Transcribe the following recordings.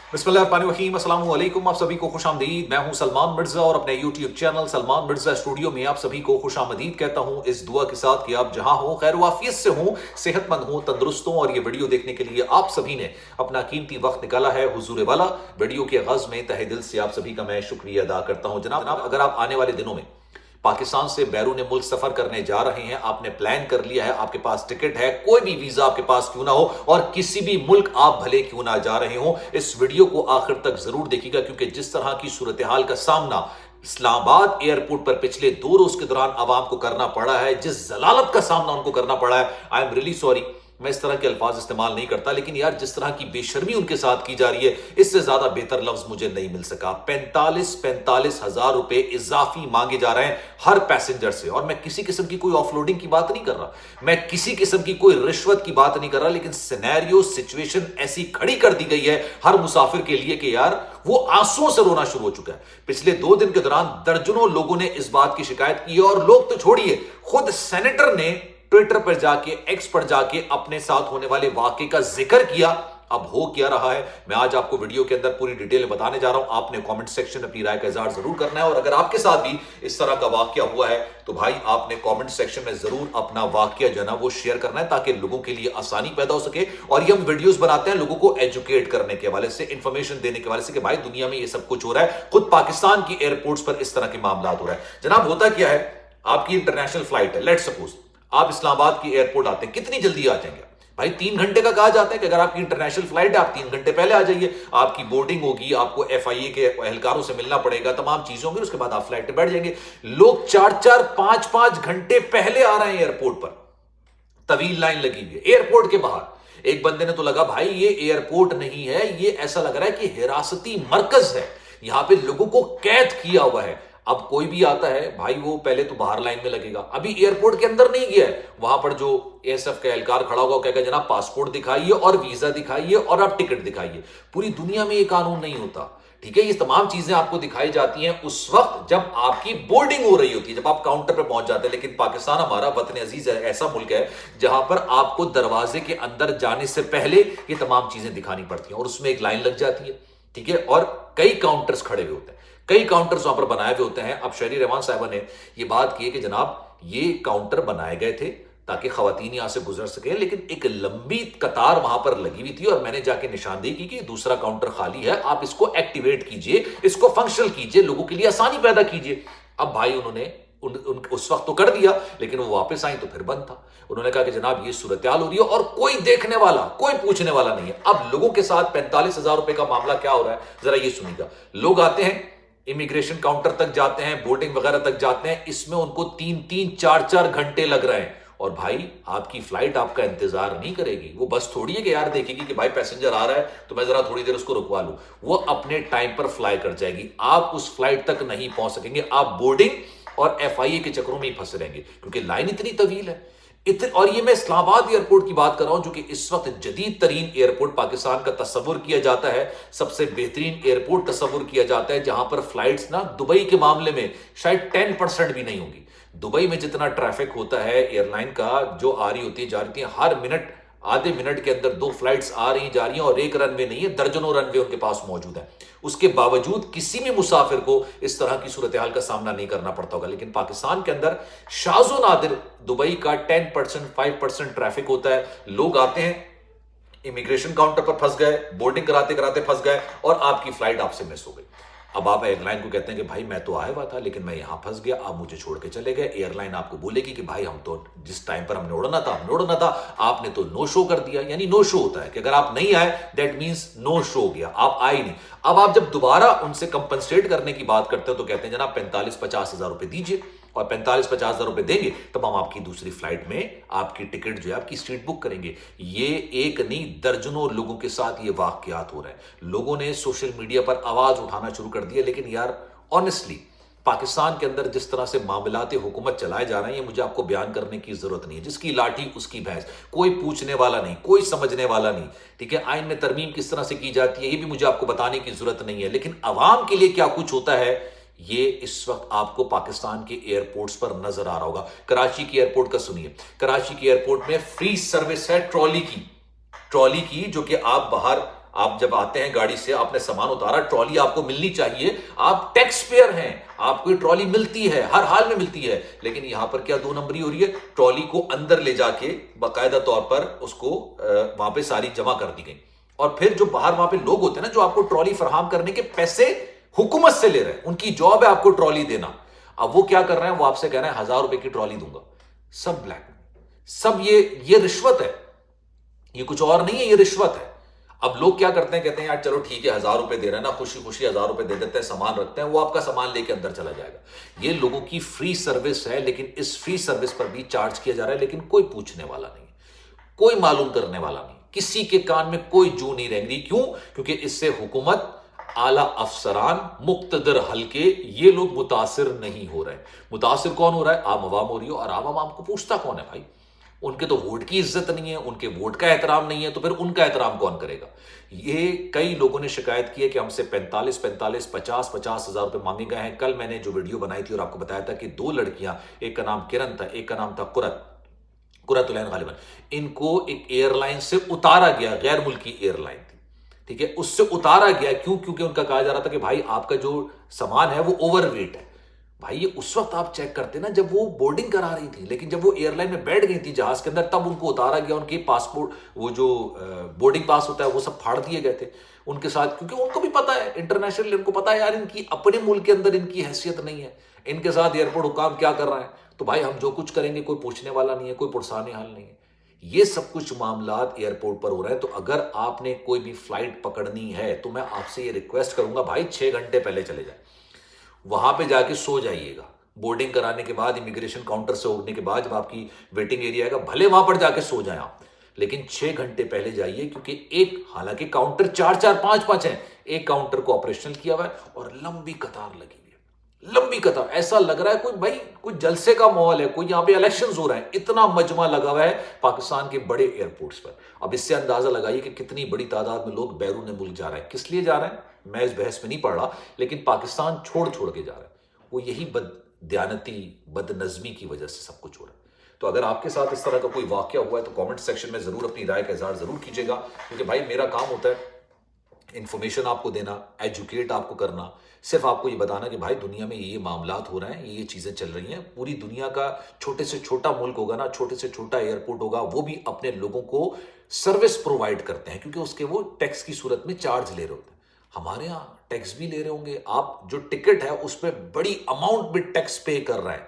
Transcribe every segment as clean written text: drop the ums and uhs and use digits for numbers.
बिस्मिल्लाहिर्रहमानिर्रहीम, अस्सलाम वालेकुम। आप सभी को खुश आमदीद। मैं हूं सलमान मिर्जा और अपने YouTube channel Salman Mirza studio में आप सभी को खुश आमदीद कहता हूं, इस दुआ के साथ कि आप जहां हो खैर वाफियत से हो, सेहतमंद हो, तंदुरुस्त हो। और ये वीडियो देखने के लिए आप सभी ने अपना कीमती वक्त निकाला है हुजूर वाला। वीडियो के आगाज में तहे दिल से आप सभी का मैं शुक्रिया अदा करता हूं। जनाब, अगर आप आने वाले दिनों में पाकिस्तान से बैरून मुल्क सफर करने जा रहे हैं, आपने प्लान कर लिया है, आपके पास टिकट है, कोई भी वीजा आपके पास क्यों ना हो और किसी भी मुल्क आप भले क्यों ना जा रहे हो, इस वीडियो को आखिर तक जरूर देखिएगा। क्योंकि जिस तरह की सूरत हाल का सामना इस्लामाबाद एयरपोर्ट पर पिछले 2 रोज के दौरान आवाम को करना पड़ा है, जिस जलालत का सामना उनको करना पड़ा है, आई एम रियली सॉरी। मैं इस तरह के अल्फाज इस्तेमाल नहीं करता, लेकिन यार जिस तरह की बेशर्मी उनके साथ की जा रही है, इससे ज्यादा बेहतर लफ्ज मुझे नहीं मिल सका। 45 हजार रुपए इजाफी मांगे जा रहे हैं हर पैसेंजर से। और मैं किसी किस्म की कोई ऑफलोडिंग की बात नहीं कर रहा, मैं किसी किस्म की कोई रिश्वत की बात नहीं कर रहा, लेकिन सिनेरियो सिचुएशन ऐसी खड़ी कर दी गई है हर मुसाफिर के लिए कि यार वो आंसुओं से रोना शुरू हो चुका है। पिछले 2 दिन के दौरान दर्जनों लोगों ने इस बात की शिकायत की है, और लोग तो छोड़िए, खुद सेनेटर ने ट्विटर पर जाके, एक्स पर जाके अपने साथ होने वाले वाकये का जिक्र किया। अब हो क्या रहा है, मैं आज आपको वीडियो के अंदर पूरी डिटेल में बताने जा रहा हूं। आपने कमेंट सेक्शन में अपनी राय का इजहार जरूर करना है, और अगर आपके साथ भी इस तरह का वाकया हुआ है तो भाई आपने कमेंट सेक्शन में जरूर अपना वाकया जो है ना वो शेयर करना है, ताकि लोगों के लिए आसानी पैदा हो सके। और ये हम वीडियोस बनाते हैं लोगों को एजुकेट करने के हवाले से, इंफॉर्मेशन देने के हवाले से कि भाई दुनिया में ये सब कुछ हो रहा है, खुद पाकिस्तान की एयरपोर्ट्स पर इस तरह के मामला हो रहा है। जनाब, होता क्या है, आपकी इंटरनेशनल फ्लाइट है, लेट्स सपोज आप इस्लामाबाद की एयरपोर्ट आते हैं, कितनी जल्दी आ जाएंगे भाई? 3 घंटे का कहा जाता है कि अगर आपकी इंटरनेशनल फ्लाइट है आप 3 घंटे पहले आ जाइए। आपकी बोर्डिंग होगी, आपको एफआईए के एहलकारों से मिलना पड़ेगा, तमाम चीजें होंगी, उसके बाद आप फ्लाइट पे बैठ जाएंगे। लोग 4-4, 5-5 घंटे पहले आ रहे हैं एयरपोर्ट पर, तवील लाइन लगी हुई है एयरपोर्ट के बाहर। एक बंदे ने तो लगा भाई ये एयरपोर्ट नहीं है, ये ऐसा लग रहा है कि हिरासती मरकज है, यहां पे लोगों को कैद किया हुआ है। अब कोई भी आता है भाई, वो पहले तो बाहर लाइन में लगेगा, अभी एयरपोर्ट के अंदर नहीं गया है, वहां पर जो एएसएफ का एहलकार खड़ा होगा, कहेगा जनाब पासपोर्ट दिखाइए और वीजा दिखाइए और आप टिकट दिखाइए। पूरी दुनिया में ये कानून नहीं होता, ठीक है? ये तमाम चीजें आपको दिखाई जाती हैं उस वक्त जब आपकी बोर्डिंग हो रही होती है, जब आप काउंटर पर पहुंच जाते हैं। लेकिन पाकिस्तान हमारा वतन अजीज ऐसा मुल्क है जहां पर आपको दरवाजे के अंदर जाने से पहले ये तमाम चीजें दिखानी पड़ती हैं, और उसमें एक लाइन लग जाती है, ठीक है? और कई काउंटर्स खड़े हुए होते हैं, कई काउंटर्स वहां पर बनाए हुए होते हैं। अब शहरी रहमान साहिबा ने यह बात की है कि जनाब ये काउंटर बनाए गए थे ताकि खवातीन यहां से गुजर सके, लेकिन एक लंबी कतार वहां पर लगी हुई थी, और मैंने जाके निशानदेही की कि दूसरा काउंटर खाली है, आप इसको एक्टिवेट कीजिए, इसको फंक्शनल कीजिए, लोगों के लिए आसानी पैदा कीजिए। अब भाई उन्होंने उस वक्त तो कर दिया, लेकिन वो वापस आई तो फिर बंद था। उन्होंने कहा कि जनाब ये सूरत हाल हो रही है और कोई देखने वाला, कोई पूछने वाला नहीं है। अब लोगों के साथ 45,000 रुपए का मामला क्या हो रहा है, जरा ये सुनिएगा। लोग आते हैं, इमिग्रेशन काउंटर तक जाते हैं, बोर्डिंग वगैरह तक जाते हैं, इसमें उनको 3-3, 4-4 घंटे लग रहे हैं। और भाई आपकी फ्लाइट आपका इंतजार नहीं करेगी, वो बस थोड़ी है कि यार देखेगी कि भाई पैसेंजर आ रहा है तो मैं जरा थोड़ी देर उसको रुकवा लूं। वो अपने टाइम पर फ्लाई कर जाएगी, आप उस फ्लाइट तक नहीं पहुंच सकेंगे, आप बोर्डिंग और एफआईए के चक्रों में ही फंसे रहेंगे, क्योंकि लाइन इतनी तवील है। और ये मैं इस्लामाबाद एयरपोर्ट की बात कर रहा हूं, जो कि इस वक्त जदीद तरीन एयरपोर्ट पाकिस्तान का तस्वुर किया जाता है, सबसे बेहतरीन एयरपोर्ट तस्वुर किया जाता है, जहां पर फ्लाइट्स ना दुबई के मामले में शायद 10% भी नहीं होंगी। दुबई में जितना ट्रैफिक होता है एयरलाइन का, जो आ रही होती है जा रही है, हर मिनट आधे मिनट के अंदर 2 फ्लाइट्स आ रही जा रही हैं, और एक रनवे नहीं है, दर्जनों रनवे उनके पास मौजूद है। उसके बावजूद किसी भी मुसाफिर को इस तरह की सूरत हाल का सामना नहीं करना पड़ता होगा। लेकिन पाकिस्तान के अंदर शाज़ो नादिर दुबई का 10%, 5% ट्रैफिक होता है। लोग आते हैं, इमिग्रेशन काउंटर पर फंस गए, बोर्डिंग कराते कराते फंस गए, और आपकी फ्लाइट आपसे मिस हो गई। अब आप एयरलाइन को कहते हैं कि भाई मैं तो आया हुआ था, लेकिन मैं यहां फंस गया, आप मुझे छोड़ के चले गए। एयरलाइन आपको बोलेगी कि भाई हम तो जिस टाइम पर हमने उड़ना था हमने उड़ना था, आपने तो नो शो कर दिया। यानी नो शो होता है कि अगर आप नहीं आए दैट मींस नो शो हो गया, आप आए नहीं। अब आप जब दोबारा उनसे कंपनसेट करने की बात करते हो तो कहते हैं जनाब 45-50 हजार रुपए दीजिए, और 45-50 हजार रुपए देंगे तब हम आपकी दूसरी फ्लाइट में आपकी टिकट जो है आपकी सीट बुक करेंगे। ये एक नहीं, दर्जनों लोगों के साथ ये वाकयात हो रहे हैं। लोगों ने सोशल मीडिया पर आवाज उठाना शुरू कर दिया, लेकिन यार ऑनेस्टली पाकिस्तान के अंदर जिस तरह से मामलाते हुकूमत चलाए जा रहे हैं, ये मुझे आपको बयान करने की जरूरत नहीं है। जिसकी लाठी उसकी भैंस, कोई पूछने वाला नहीं, कोई समझने वाला नहीं, ठीक है? आइन में तरमीम किस तरह से की जाती है ये भी मुझे आपको बताने की जरूरत नहीं है, लेकिन अवाम के लिए क्या कुछ होता है ये इस वक्त आपको पाकिस्तान के एयरपोर्ट्स पर नजर आ रहा होगा। कराची की एयरपोर्ट का सुनिए, कराची की एयरपोर्ट में फ्री सर्विस है ट्रॉली की, जो कि आप बाहर آپ جب آتے ہیں گاڑی سے، آپ نے سامان اتارا، ٹرالی آپ کو ملنی چاہیے، آپ ٹیکس پیئر ہیں، آپ کو ٹرالی ملتی ہے، ہر حال میں ملتی ہے، لیکن یہاں پر کیا دو نمبری ہو رہی ہے؟ ٹرالی کو اندر لے جا کے باقاعدہ طور پر اس کو وہاں پہ ساری جمع کر دی گئی، اور پھر جو باہر وہاں پہ لوگ ہوتے ہیں نا، جو آپ کو ٹرالی فراہم کرنے کے پیسے حکومت سے لے رہے ہیں، ان کی جاب ہے آپ کو ٹرالی دینا، اب وہ کیا کر رہے ہیں؟ وہ آپ سے کہہ رہے ہیں 1000 روپے کی ٹرالی دوں گا، سب بلیک، سب یہ رشوت ہے، یہ کچھ اور نہیں ہے، یہ رشوت ہے۔ اب لوگ کیا کرتے ہیں؟ کہتے ہیں یار چلو ٹھیک ہے 1000 روپے دے رہے ہیں نا، خوشی خوشی 1000 روپے دے دیتے ہیں، سامان رکھتے ہیں، وہ آپ کا سامان لے کے اندر چلا جائے گا۔ یہ لوگوں کی فری سروس ہے، لیکن اس فری سروس پر بھی چارج کیا جا رہا ہے، لیکن کوئی پوچھنے والا نہیں، کوئی معلوم کرنے والا نہیں، کسی کے کان میں کوئی جو نہیں رہیں گی۔ کیوں؟ کیونکہ اس سے حکومت، اعلی افسران، مقتدر حلقے، یہ لوگ متاثر نہیں ہو رہے ہیں۔ متاثر کون ہو رہا ہے؟ عام عوام ہو رہی ہو، اور عام عوام کو پوچھتا کون ہے بھائی؟ ان کے تو ووٹ کی عزت نہیں ہے، ان کے ووٹ کا احترام نہیں ہے، تو پھر ان کا احترام کون کرے گا؟ یہ کئی لوگوں نے شکایت کی ہے کہ ہم سے 50 ہزار روپے مانگے گئے ہیں۔ کل میں نے جو ویڈیو بنائی تھی اور آپ کو بتایا تھا کہ 2 لڑکیاں، ایک کا نام کرن تھا، ایک کا نام تھا قرۃ العین غالباً، ان کو ایک ایئر لائن سے اتارا گیا، غیر ملکی ایئر لائن تھی، ٹھیک ہے، اس سے اتارا گیا، کیونکہ ان کا کہا جا رہا تھا کہ بھائی آپ کا جو سامان ہے وہ اوور ویٹ ہے۔ بھائی یہ اس وقت آپ چیک کرتے نا جب وہ بورڈنگ کرا رہی تھی، لیکن جب وہ ایئر لائن میں بیٹھ گئی تھی جہاز کے اندر، تب ان کو اتارا گیا، ان کے پاسپورٹ، وہ جو بورڈنگ پاس ہوتا ہے وہ سب پھاڑ دیے گئے تھے ان کے ساتھ، کیونکہ ان کو بھی پتا ہے، انٹرنیشنل ان کو پتا ہے یار ان کی اپنے ملک کے اندر ان کی حیثیت نہیں ہے، ان کے ساتھ ایئرپورٹ حکام کیا کر رہے ہیں، تو بھائی ہم جو کچھ کریں گے کوئی پوچھنے والا نہیں ہے، کوئی پرسانے حال نہیں ہے۔ یہ سب کچھ معاملات ایئرپورٹ پر ہو رہے ہیں، تو اگر آپ نے کوئی بھی فلائٹ پکڑنی ہے تو میں آپ سے یہ ریکویسٹ کروں گا بھائی 6 گھنٹے پہلے چلے جائیں، وہاں پہ جا کے سو جائیے گا، بورڈنگ کرانے کے بعد، امیگریشن کاؤنٹر سے ہونے کے بعد جب آپ کی ویٹنگ ایریا آئے گا، بھلے وہاں پر جا کے سو جائیں آپ، لیکن 6 گھنٹے پہلے جائیے، کیونکہ حالانکہ کاؤنٹر 4 5 ہیں، ایک کاؤنٹر کو آپریشنل کیا ہوا ہے اور لمبی قطار لگی ہوئی ہے، لمبی قطار، ایسا لگ رہا ہے کوئی جلسے کا ماحول ہے، کوئی یہاں پہ الیکشنز ہو رہے ہیں، اتنا مجمع لگا ہوا ہے پاکستان کے بڑے ایئرپورٹس پر۔ اب اس سے اندازہ لگائیے کہ کتنی بڑی تعداد میں لوگ بیرون ملک جا رہے ہیں، کس لیے جا رہے ہیں میں اس بحث میں نہیں پڑھ رہا، لیکن پاکستان چھوڑ کے جا رہے ہیں، وہ یہی بد دیانتی، بد نظمی کی وجہ سے سب کچھ ہو رہا ہے۔ تو اگر آپ کے ساتھ اس طرح کا کوئی واقعہ ہوا ہے تو کامنٹ سیکشن میں ضرور اپنی رائے کا اظہار ضرور کیجیے گا، کیونکہ بھائی میرا کام ہوتا ہے انفارمیشن آپ کو دینا، ایجوکیٹ آپ کو کرنا، صرف آپ کو یہ بتانا کہ بھائی دنیا میں یہ معاملات ہو رہے ہیں، یہ چیزیں چل رہی ہیں، پوری دنیا کا چھوٹے سے چھوٹا ملک ہوگا نا، چھوٹے سے چھوٹا ایئرپورٹ ہوگا، وہ بھی اپنے لوگوں کو سروس پرووائڈ کرتے ہیں، کیونکہ اس کے وہ ٹیکس کی صورت میں چارج لے رہے ہوتے ہیں۔ ہمارے ہاں ٹیکس بھی لے رہے ہوں گے، آپ جو ٹکٹ ہے اس پہ بڑی اماؤنٹ بھی ٹیکس پے کر رہے ہیں،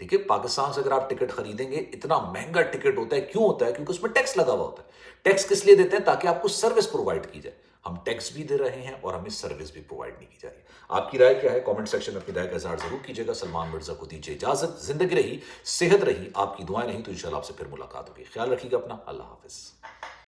ٹھیک ہے۔ پاکستان سے اگر آپ ٹکٹ خریدیں گے، اتنا مہنگا ٹکٹ ہوتا ہے، کیوں ہوتا ہے؟ کیونکہ اس میں ٹیکس لگا ہوا ہوتا ہے۔ ٹیکس کس لیے دیتے ہیں؟ تاکہ آپ کو سروس پرووائڈ کی جائے۔ ہم ٹیکس بھی دے رہے ہیں اور ہمیں سروس بھی پرووائڈ نہیں کی جا رہی۔ آپ کی رائے کیا ہے؟ کامنٹ سیکشن میں اپنی رائے کا اظہار ضرور کیجیے گا۔ سلمان مرزا کو دیجیے اجازت، زندگی رہی، صحت رہی، آپ کی دعائیں نہیں تو انشاءاللہ آپ سے پھر ملاقات ہوگی۔ خیال رکھیے گا اپنا، اللہ حافظ۔